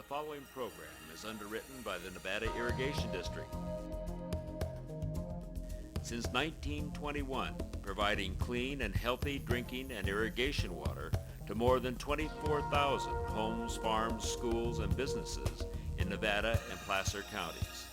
following program is underwritten by the Nevada Irrigation District. Since 1921, providing clean and healthy drinking and irrigation water to more than 24,000 homes, farms, schools, and businesses in Nevada and Placer counties.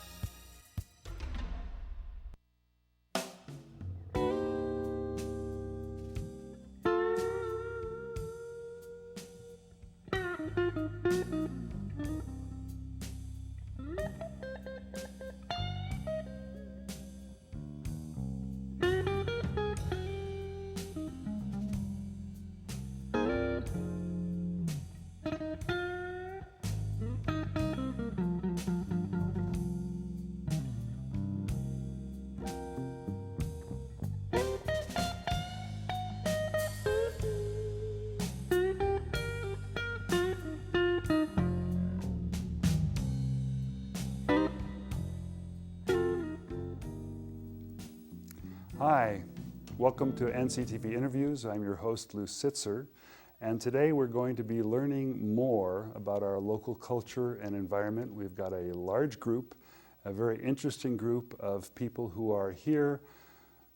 Hi, welcome to NCTV Interviews. I'm your host, Lew Sitzer, and today we're going to be learning more about our local culture and environment. We've got a large group, a very interesting group of people who are here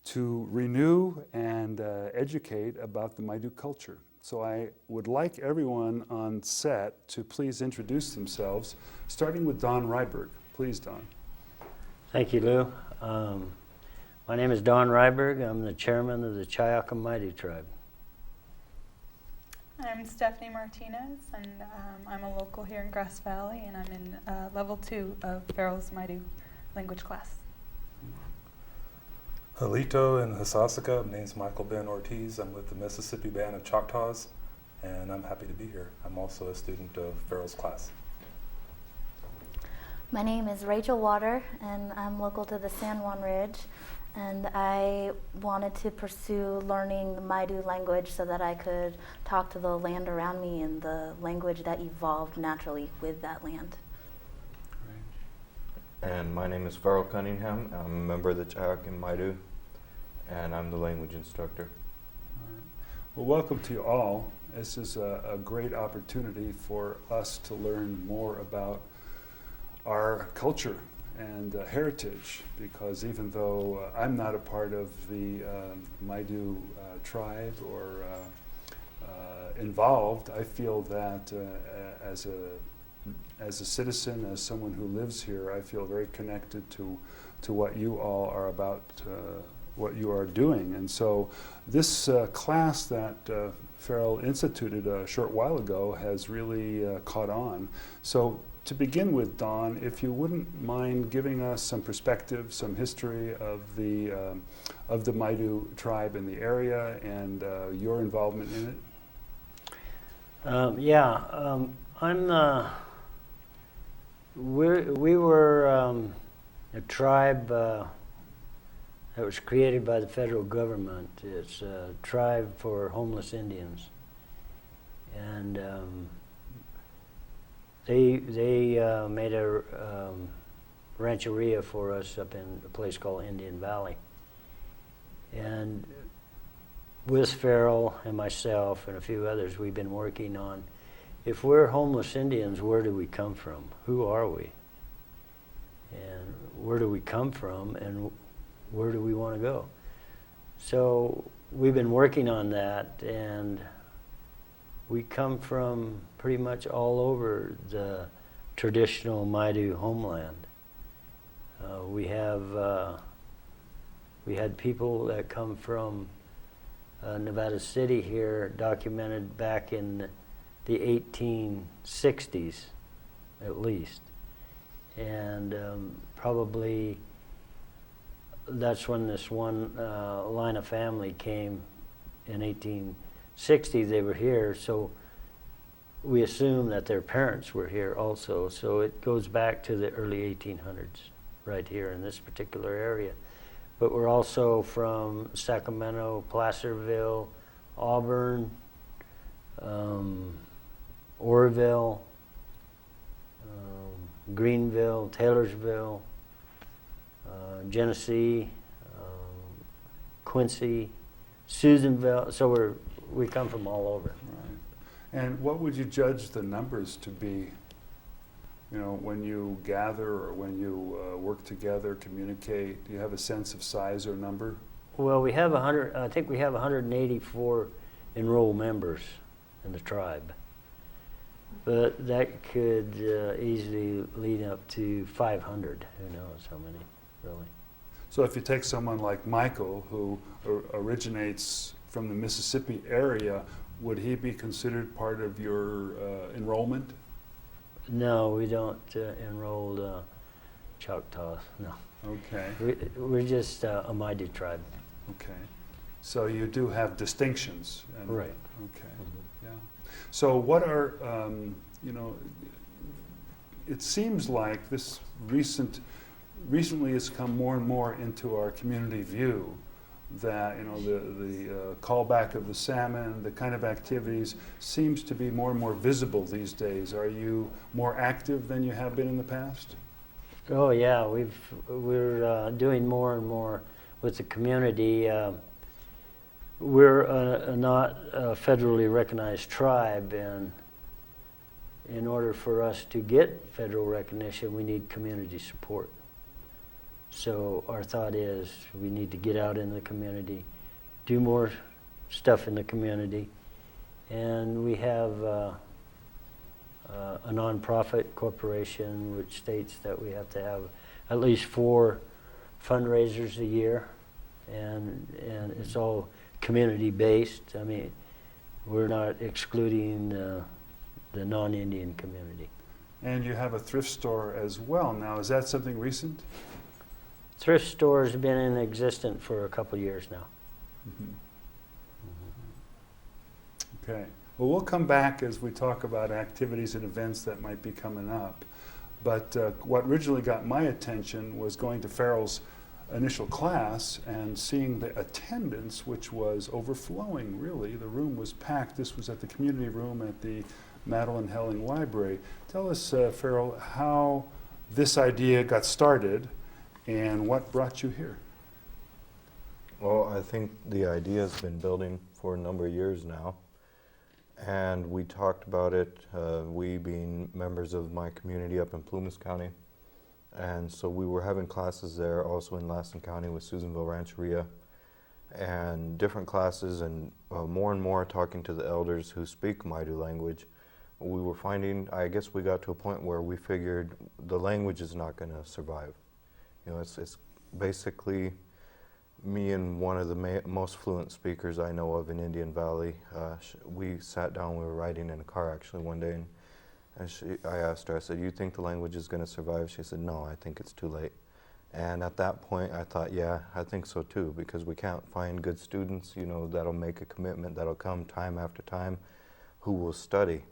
to renew and educate about the Maidu culture. So I would like everyone on set to please introduce themselves, starting with Don Ryberg. Please, Don. Thank you, Lew. My name is Don Ryberg. I'm the chairman of the Tsi-akim Maidu tribe. I'm Stefanie Martinez, and I'm a local here in Grass Valley, and I'm in level 2 of Farrell's Maidu language class. Halito and Hasasaka. My name's Michael Ben Ortiz. I'm with the Mississippi Band of Choctaws, and I'm happy to be here. I'm also a student of Farrell's class. My name is Rachel Water, and I'm local to the San Juan Ridge, and I wanted to pursue learning the Maidu language so that I could talk to the land around me in the language that evolved naturally with that land. And my name is Farrell Cunningham. I'm a member of the Tsi-akim Maidu, and I'm the language instructor. All right. Well, welcome to you all. This is a great opportunity for us to learn more about our culture and heritage, because even though I'm not a part of the Maidu tribe or involved, I feel that as a citizen, as someone who lives here, I feel very connected to what you all are about, what you are doing. And so this class that Farrell instituted a short while ago has really caught on. So to begin with, Don, if you wouldn't mind giving us some perspective, some history of the Maidu tribe in the area and your involvement in it. We were a tribe that was created by the federal government. It's a tribe for homeless Indians, and They made a rancheria for us up in a place called Indian Valley. And with Farrell and myself and a few others, we've been working on, if we're homeless Indians, where do we come from? Who are we? And where do we come from, and where do we want to go? So we've been working on that, and we come from pretty much all over the traditional Maidu homeland. We had people that come from Nevada City here, documented back in the 1860s, at least. And probably that's when this one line of family came in 1860. They were here, so we assume that their parents were here also. So it goes back to the early 1800s right here in this particular area. But we're also from Sacramento, Placerville, Auburn, Oroville, Greenville, Taylorsville, Genesee, Quincy, Susanville. So we come from all over. Right. And what would you judge the numbers to be You know, when you gather or when you work together, communicate, do you have a sense of size or number? Well, we have 100, I think we have 184 enrolled members in the tribe. But that could easily lead up to 500. Who knows how many, really. So if you take someone like Michael, who originates from the Mississippi area, would he be considered part of your enrollment? No, we don't enroll Choctaws, no. Okay, We're just a Maidu tribe. okay. So you do have distinctions. Right. Okay, Mhm. yeah. So what are, you know, it seems like this recently has come more and more into our community view that, you know, the callback of the salmon, the kind of activities seems to be more and more visible these days. Are you more active than you have been in the past? Oh yeah, we're doing more and more with the community. We're not a federally recognized tribe, and in order for us to get federal recognition, we need community support. So our thought is we need to get out in the community, do more stuff in the community, and we have a nonprofit corporation which states that we have to have at least 4 fundraisers a year, and it's all community based. I mean, we're not excluding the non-Indian community. And you have a thrift store as well now. Is that something recent? Thrift stores have been in existence for a couple years now. Mm-hmm. Okay. Well, we'll come back as we talk about activities and events that might be coming up. But what originally got my attention was going to Farrell's initial class and seeing the attendance, which was overflowing, really. The room was packed. This was at the community room at the Madeline Helling Library. Tell us, Farrell, how this idea got started and what brought you here? Well, I think the idea has been building for a number of years now. And we talked about it, we being members of my community up in Plumas County. And so we were having classes there, also in Lassen County with Susanville Rancheria, and different classes, and more and more talking to the elders who speak Maidu language. We were finding, I guess we got to a point where we figured the language is not going to survive. You know, it's basically me and one of the most fluent speakers I know of in Indian Valley. We sat down, we were riding in a car actually one day, and I asked her, I said, "You think the language is going to survive?" She said, "No, I think it's too late." And at that point I thought, yeah, I think so too, because we can't find good students, you know, that'll make a commitment, that'll come time after time, who will study.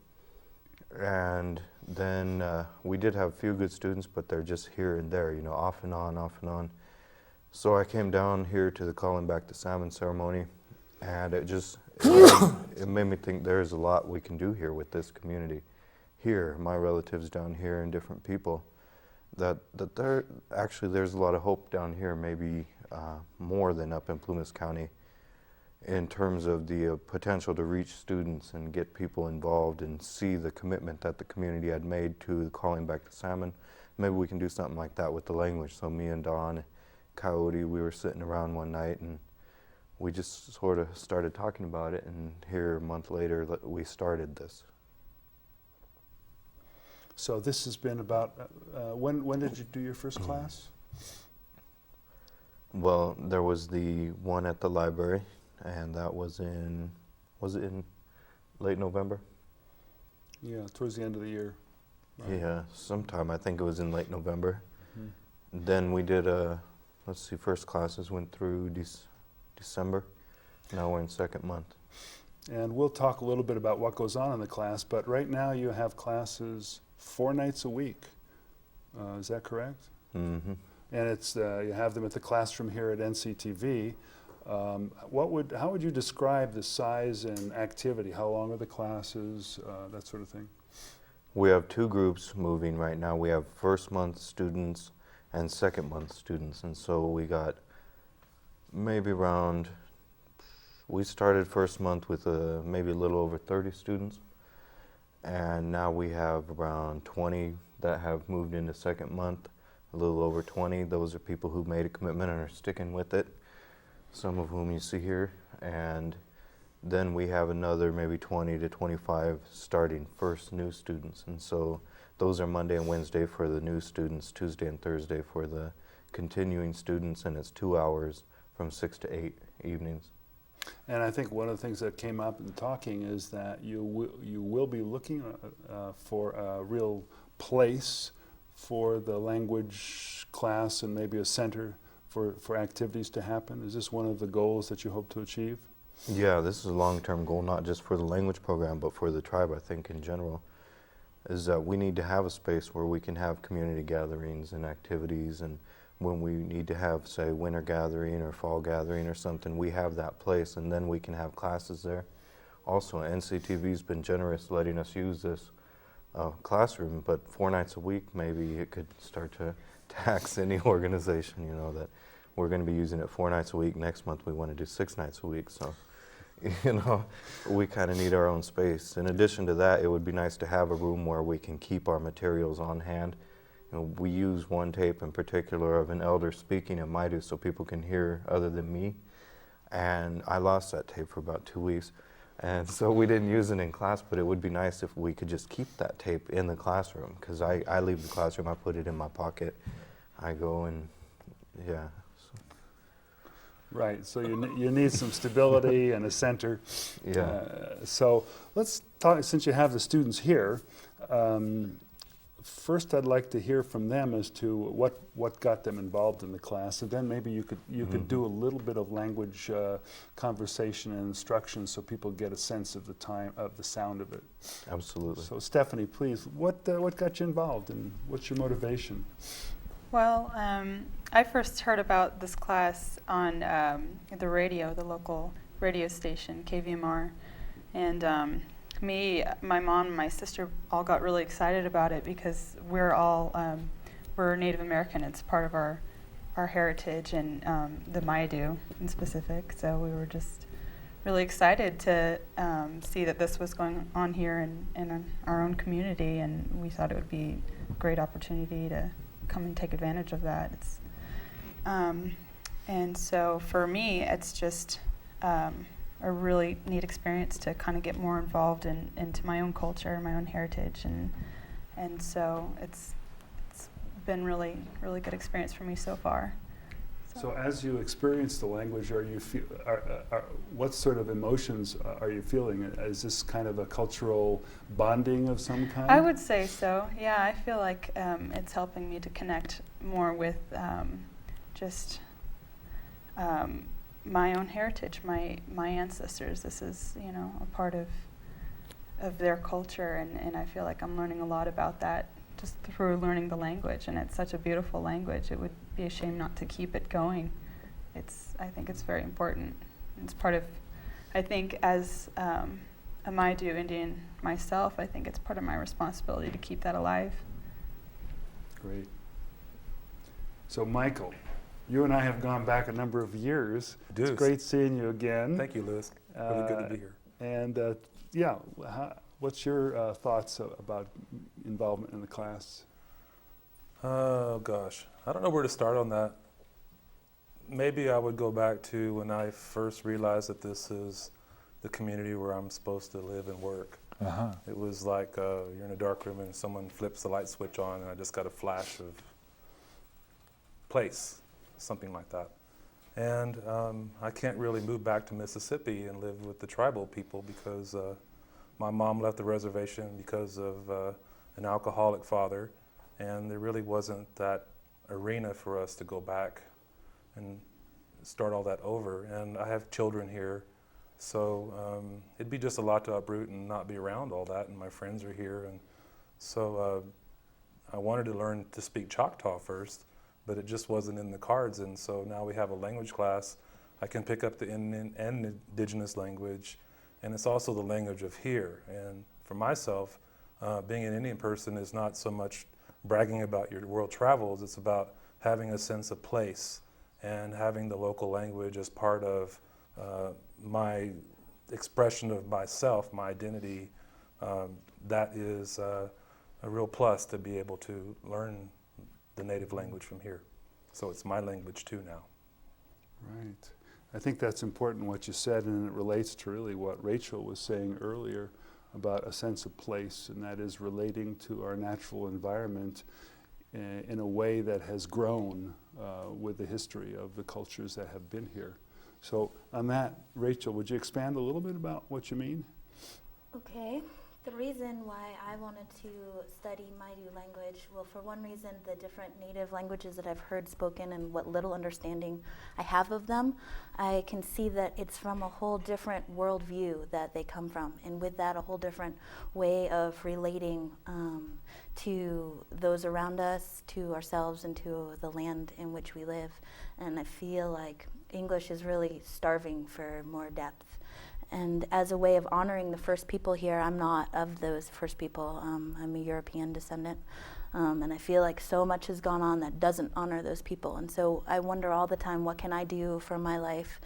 And then we did have a few good students, but they're just here and there, you know, off and on, off and on. So I came down here to the Calling Back the Salmon ceremony, and it made me think there's a lot we can do here with this community. Here, my relatives down here and different people, that there's a lot of hope down here, maybe more than up in Plumas County, in terms of the potential to reach students and get people involved and see the commitment that the community had made to Calling Back the Salmon. Maybe we can do something like that with the language. So me and Don Coyote, we were sitting around one night and we just sort of started talking about it, and here a month later we started this. So this has been about, when did you do your first class? Well, there was the one at the library, and that was it in late November? Yeah, towards the end of the year. Right. Yeah, sometime, I think it was in late November. Mm-hmm. Then we did first classes went through December. Now we're in second month. And we'll talk a little bit about what goes on in the class, but right now you have classes 4 nights a week. Is that correct? Mm-hmm. And it's you have them at the classroom here at NCTV. How would you describe the size and activity? How long are the classes? That sort of thing. We have 2 groups moving right now. We have first month students and second month students, and so we got maybe around. We started first month with maybe a little over 30 students, and now we have around 20 that have moved into second month, a little over 20. Those are people who made a commitment and are sticking with it, some of whom you see here. And then we have another maybe 20 to 25 starting first new students. And so those are Monday and Wednesday for the new students, Tuesday and Thursday for the continuing students, and it's 2 hours from 6 to 8 evenings. And I think one of the things that came up in talking is that you will be looking for a real place for the language class and maybe a center for activities to happen. Is this one of the goals that you hope to achieve? Yeah, this is a long-term goal, not just for the language program, but for the tribe, I think, in general, is that we need to have a space where we can have community gatherings and activities, and when we need to have, say, winter gathering or fall gathering or something, we have that place, and then we can have classes there. Also, NCTV's been generous letting us use this classroom, but 4 nights a week, maybe it could start to tax any organization, you know, that we're going to be using it 4 nights a week. Next month we want to do 6 nights a week, so, you know, we kind of need our own space. In addition to that, it would be nice to have a room where we can keep our materials on hand. You know, we use one tape in particular of an elder speaking in Maidu so people can hear other than me, and I lost that tape for about 2 weeks. And so we didn't use it in class, but it would be nice if we could just keep that tape in the classroom, because I leave the classroom, I put it in my pocket, I go and, yeah. So. Right, so you need some stability and a center. Yeah. So let's talk, since you have the students here, first I'd like to hear from them as to what got them involved in the class, and then maybe you could do a little bit of language conversation and instruction so people get a sense of the sound of it. Absolutely. So Stefanie, please, what got you involved and what's your motivation? Well, I first heard about this class on the radio, the local radio station, KVMR, and my mom, and my sister all got really excited about it because we're Native American. It's part of our heritage, and the Maidu in specific. So we were just really excited to see that this was going on here in our own community, and we thought it would be a great opportunity to come and take advantage of that. And so for me, it's just a really neat experience to kind of get more involved into my own culture, my own heritage, and so it's been really good experience for me so far. So as you experience the language, what sort of emotions are you feeling? Is this kind of a cultural bonding of some kind? I would say so. Yeah, I feel like it's helping me to connect more with just my own heritage, my ancestors. This is, you know, a part of their culture, and I feel like I'm learning a lot about that just through learning the language, and it's such a beautiful language. It would be a shame not to keep it going. I think it's very important. It's part of, I think as a Maidu Indian myself, I think it's part of my responsibility to keep that alive. Great. So Michael, you and I have gone back a number of years. It's great seeing you again. Thank you, Lewis. Really good to be here. And yeah, what's your thoughts about involvement in the class? Oh gosh, I don't know where to start on that. Maybe I would go back to when I first realized that this is the community where I'm supposed to live and work. Uh-huh. It was like you're in a dark room and someone flips the light switch on and I just got a flash of place, something like that. And I can't really move back to Mississippi and live with the tribal people because my mom left the reservation because of an alcoholic father, and there really wasn't that arena for us to go back and start all that over. And I have children here, so it'd be just a lot to uproot and not be around all that, and my friends are here. And so I wanted to learn to speak Choctaw first, but it just wasn't in the cards. And so now we have a language class. I can pick up the indigenous language, and it's also the language of here. And for myself, being an Indian person is not so much bragging about your world travels, it's about having a sense of place and having the local language as part of my expression of myself, my identity. That is a real plus to be able to learn the native language from here. So it's my language too now. Right. I think that's important what you said, and it relates to really what Rachel was saying earlier about a sense of place, and that is relating to our natural environment in a way that has grown with the history of the cultures that have been here. So on that, Rachel, would you expand a little bit about what you mean? Okay. The reason why I wanted to study Maidu language, well, for one reason, the different native languages that I've heard spoken and what little understanding I have of them, I can see that it's from a whole different worldview that they come from, and with that, a whole different way of relating to those around us, to ourselves, and to the land in which we live. And I feel like English is really starving for more depth. And as a way of honoring the first people here, I'm not of those first people. I'm a European descendant. And I feel like so much has gone on that doesn't honor those people. And so I wonder all the time, what can I do for my life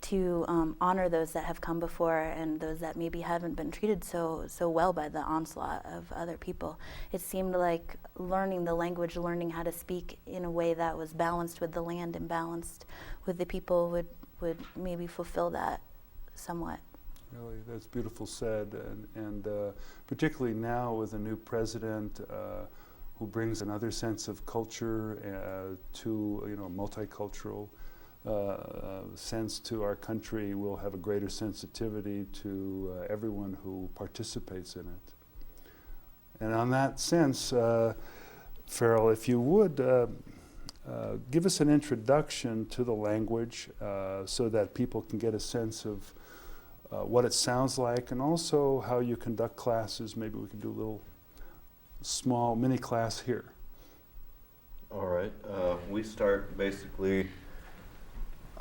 to honor those that have come before and those that maybe haven't been treated so well by the onslaught of other people. It seemed like learning the language, learning how to speak in a way that was balanced with the land and balanced with the people would maybe fulfill that somewhat. Really, that's beautiful said, and particularly now with a new president who brings another sense of culture to, you know, multicultural sense to our country, we'll have a greater sensitivity to everyone who participates in it. And on that sense, Farrell, if you would give us an introduction to the language so that people can get a sense of what it sounds like, and also how you conduct classes. Maybe we can do a little small mini class here. All right. We start basically,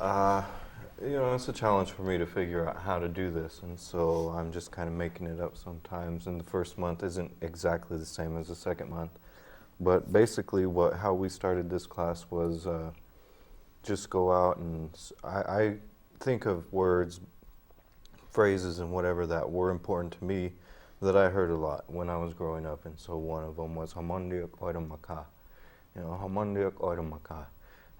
you know, it's a challenge for me to figure out how to do this, and so I'm just kind of making it up sometimes, and the first month isn't exactly the same as the second month. But basically how we started this class was just go out and I think of words, phrases, and whatever that were important to me that I heard a lot when I was growing up. And so one of them was Hamondiak Oidamaka, you know, Hamondiak Oidamaka.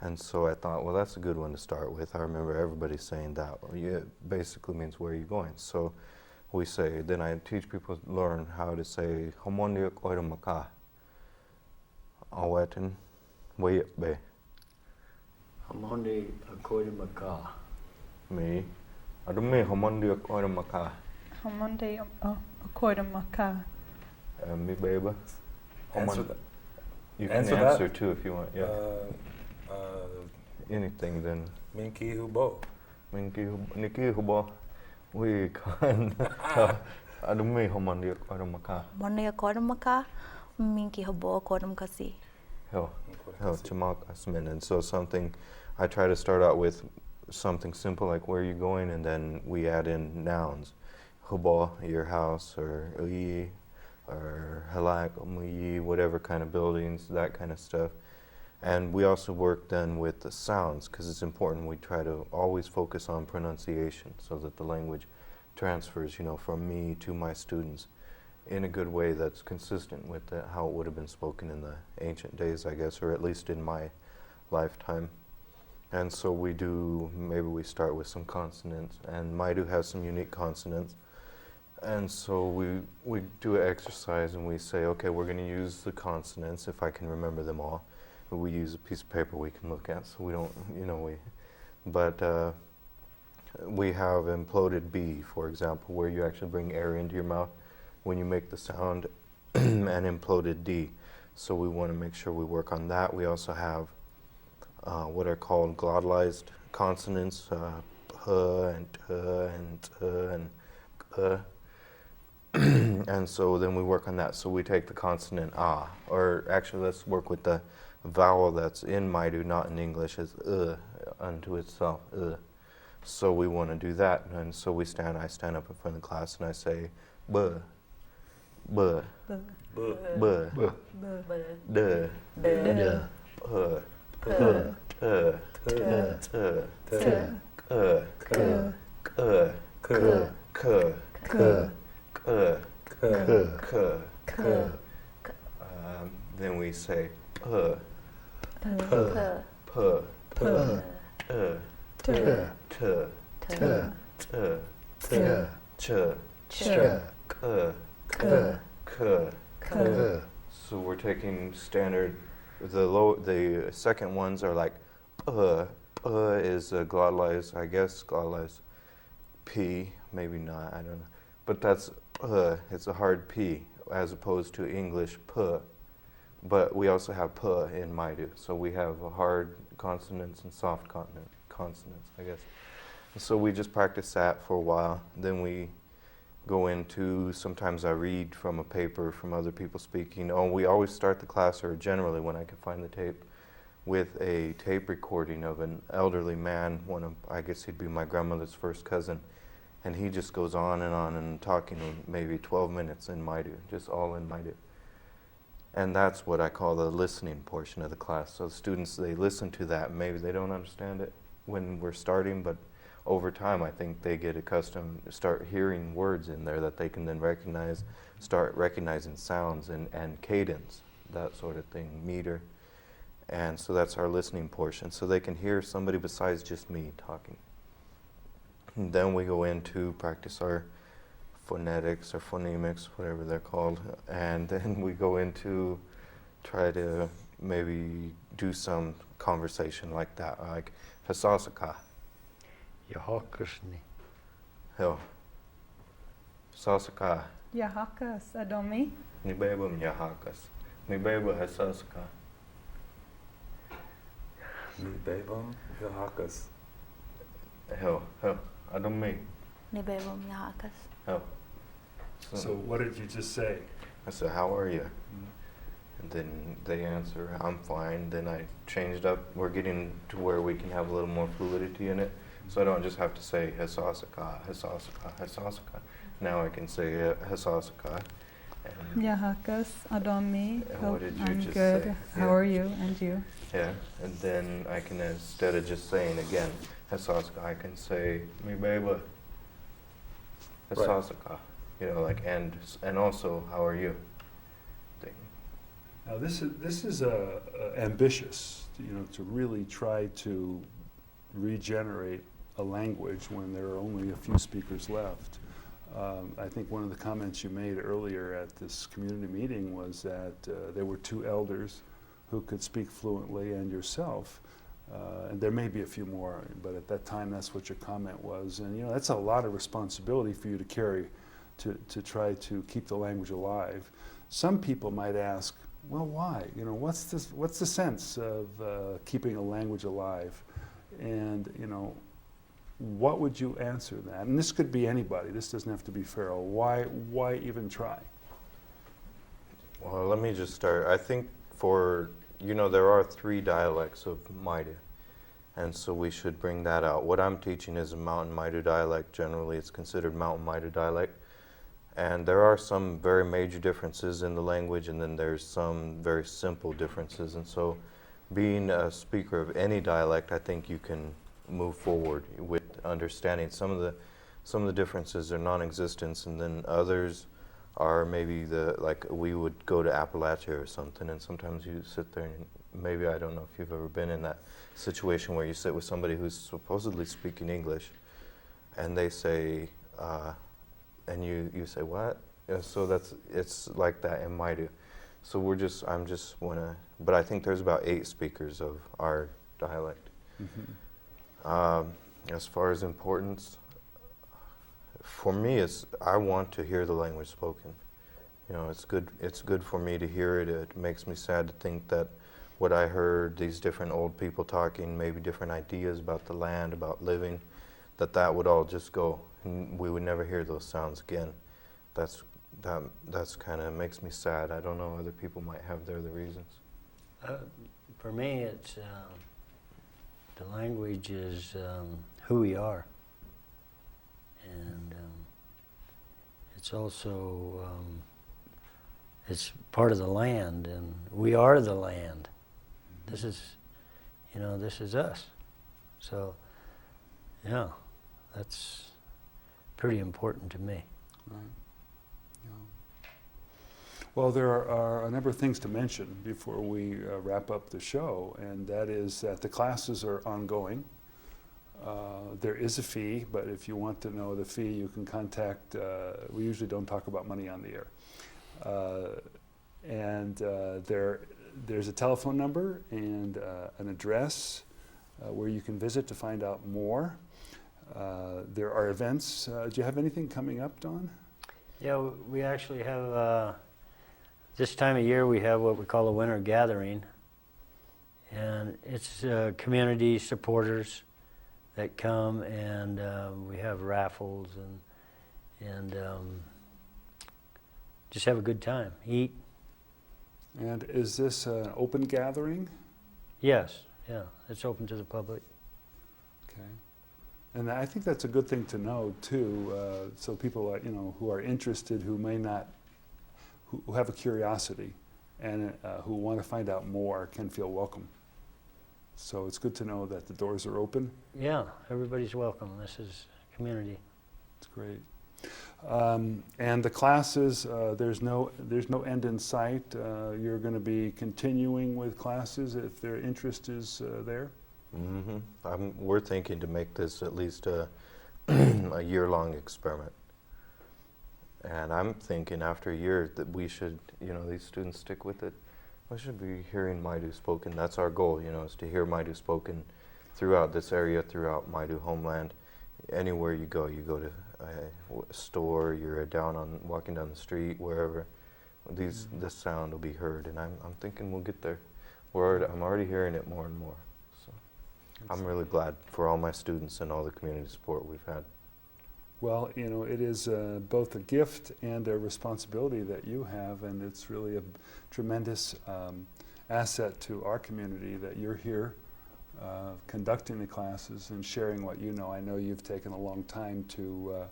And so I thought, well, that's a good one to start with. I remember everybody saying that. Well, yeah, it basically means where are you going? So we say, then I teach people to learn how to say Hamondiak Oidamaka. Awetin Waybe. Hamondi Akoidamaka. Me. Adume Hamondiak Oidamaka. Hamonde Akoidamaka. Me baby. Answer that. You can Answer answer that? too if you want. Yeah. Anything then. Minki Hubo. Niki Hubo. We can. Adume Hamondiak Oidamaka. Monday Akoidamaka, Minki Habo Akoidamkasi. Hell, Chamak Asmin. And so something, I try to start out with something simple like where are you going, and then we add in nouns. Hubo, your house, or Uyi, or Halak, Umuyi, whatever kind of buildings, that kind of stuff. And we also work then with the sounds, because it's important we try to always focus on pronunciation so that the language transfers, you know, from me to my students in a good way that's consistent with how it would have been spoken in the ancient days, I guess, or at least in my lifetime. And so maybe we start with some consonants, and Maidu has some unique consonants. And so we do an exercise and we say, okay, we're going to use the consonants, if I can remember them all. We use a piece of paper we can look at, so we don't, you know, but we have imploded B, for example, where you actually bring air into your mouth when you make the sound, and imploded D. So we want to make sure we work on that. We also have what are called glottalized consonants, P and T and T and K. And so then we work on that. So we take the consonant A, or actually let's work with the vowel that's in Maidu, not in English, is unto itself, So we want to do that, and so I stand up in front of the class and I say, B, B, B, B, D, D, P, T, T, K, then we say p, P, p, P, t, T, t, T, ch, Ch, k, K, k. K. So we're taking standard. The second ones are like p. P is glottalized, I guess glottalized. P, maybe not, I don't know. But that's p. It's a hard P as opposed to English p. But we also have p in Maidu, so we have hard consonants and soft consonants, I guess. So we just practice that for a while. Then we go into, sometimes I read from a paper from other people speaking. Oh, we always start the class, or generally when I can find the tape, with a tape recording of an elderly man, I guess he'd be my grandmother's first cousin, and he just goes on and talking maybe 12 minutes in Maidu, just all in Maidu. And that's what I call the listening portion of the class. So the students, they listen to that. Maybe they don't understand it when we're starting, but over time I think they get accustomed, start hearing words in there that they can then recognize, start recognizing sounds and cadence, that sort of thing, meter. And so that's our listening portion. So they can hear somebody besides just me talking. And then we go into practice our phonetics or phonemics, whatever they're called. And then we go into try to maybe do some conversation like that, like Hasasaka. Yahakusni. Hell. Hasasaka. Yahakas adomi. Nibebum yahakas. Nibeba hasasaka. Mibebum yahakas. Hell. Adomi. Nibebum yahakas. Hell. So what did you just say? I said, how are you? And then they answer, I'm fine. Then I changed up. We're getting to where we can have a little more fluidity in it. So I don't just have to say Hasasaka, Hasasaka, Hasasaka. Now I can say Hasasaka. Yahakas adomi. And what did you I'm just good. say? How Yeah. are you? And you? Yeah, and then I can, instead of just saying again, Hasasaka, I can say, Mi beba, Hasasaka. You know, like, and also, how are you? Thing. Now this is ambitious, to really try to regenerate a language when there are only a few speakers left. I think one of the comments you made earlier at this community meeting was that there were 2 elders who could speak fluently, and yourself. And there may be a few more, but at that time that's what your comment was. And that's a lot of responsibility for you to carry, to try to keep the language alive. Some people might ask, well, why? What's the sense of keeping a language alive? And what would you answer that? And this could be anybody. This doesn't have to be Farrell. Why even try? Well, let me just start. I think there are 3 dialects of Maidu, and so we should bring that out. What I'm teaching is a Mountain Maidu dialect. Generally, it's considered Mountain Maidu dialect. And there are some very major differences in the language, and then there's some very simple differences. And so being a speaker of any dialect, I think you can move forward with understanding. Some of the differences are non-existent, and then others are maybe like we would go to Appalachia or something, and sometimes you sit there and maybe, I don't know if you've ever been in that situation where you sit with somebody who's supposedly speaking English, and they say, and you say, what? So it's like that in Maidu. So but I think there's about 8 speakers of our dialect. Mm-hmm. As far as importance, for me, I want to hear the language spoken. It's good for me to hear it. It makes me sad to think that what I heard, these different old people talking, maybe different ideas about the land, about living, that would all just go, and we would never hear those sounds again. That's kind of makes me sad. I don't know, other people might have their reasons. For me, it's the language is who we are, and it's also it's part of the land, and we are the land. This is us. So, yeah, that's pretty important to me. Right. Well, there are a number of things to mention before we wrap up the show, and that is that the classes are ongoing. There is a fee, but if you want to know the fee, you can contact, we usually don't talk about money on the air. There's a telephone number and an address where you can visit to find out more. There are events. Do you have anything coming up, Dawn? Yeah, we actually have, this time of year we have what we call a winter gathering. And it's community supporters that come, and we have raffles and just have a good time, eat. And is this an open gathering? Yes, yeah, it's open to the public. Okay. And I think that's a good thing to know too, so people are, who are interested, who may not, who have a curiosity and who want to find out more can feel welcome. So it's good to know that the doors are open. Yeah, everybody's welcome. This is community. It's great. And the classes, there's no end in sight. You're going to be continuing with classes if their interest is there? Mm-hmm. We're thinking to make this at least a year-long experiment. And I'm thinking after a year that we should, these students stick with it. We should be hearing Maidu spoken. That's our goal, is to hear Maidu spoken throughout this area, throughout Maidu homeland. Anywhere you go to a store, you're walking down the street, wherever, this sound will be heard. And I'm thinking we'll get there. I'm already hearing it more and more. So I'm really glad for all my students and all the community support we've had. Well, it is both a gift and a responsibility that you have, and it's really a tremendous asset to our community that you're here conducting the classes and sharing what you know. I know you've taken a long time to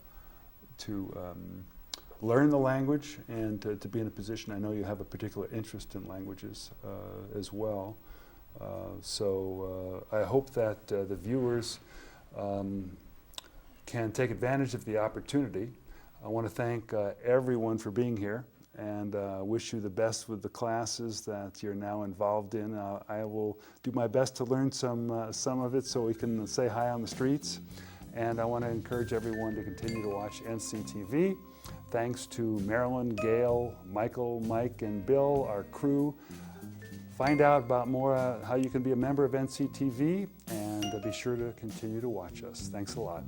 learn the language and to be in a position. I know you have a particular interest in languages as well. So I hope that the viewers can take advantage of the opportunity. I want to thank everyone for being here and wish you the best with the classes that you're now involved in. I will do my best to learn some of it so we can say hi on the streets. And I want to encourage everyone to continue to watch NCTV. Thanks to Marilyn, Gail, Michael, Mike, and Bill, our crew. Find out about more how you can be a member of NCTV, and be sure to continue to watch us. Thanks a lot.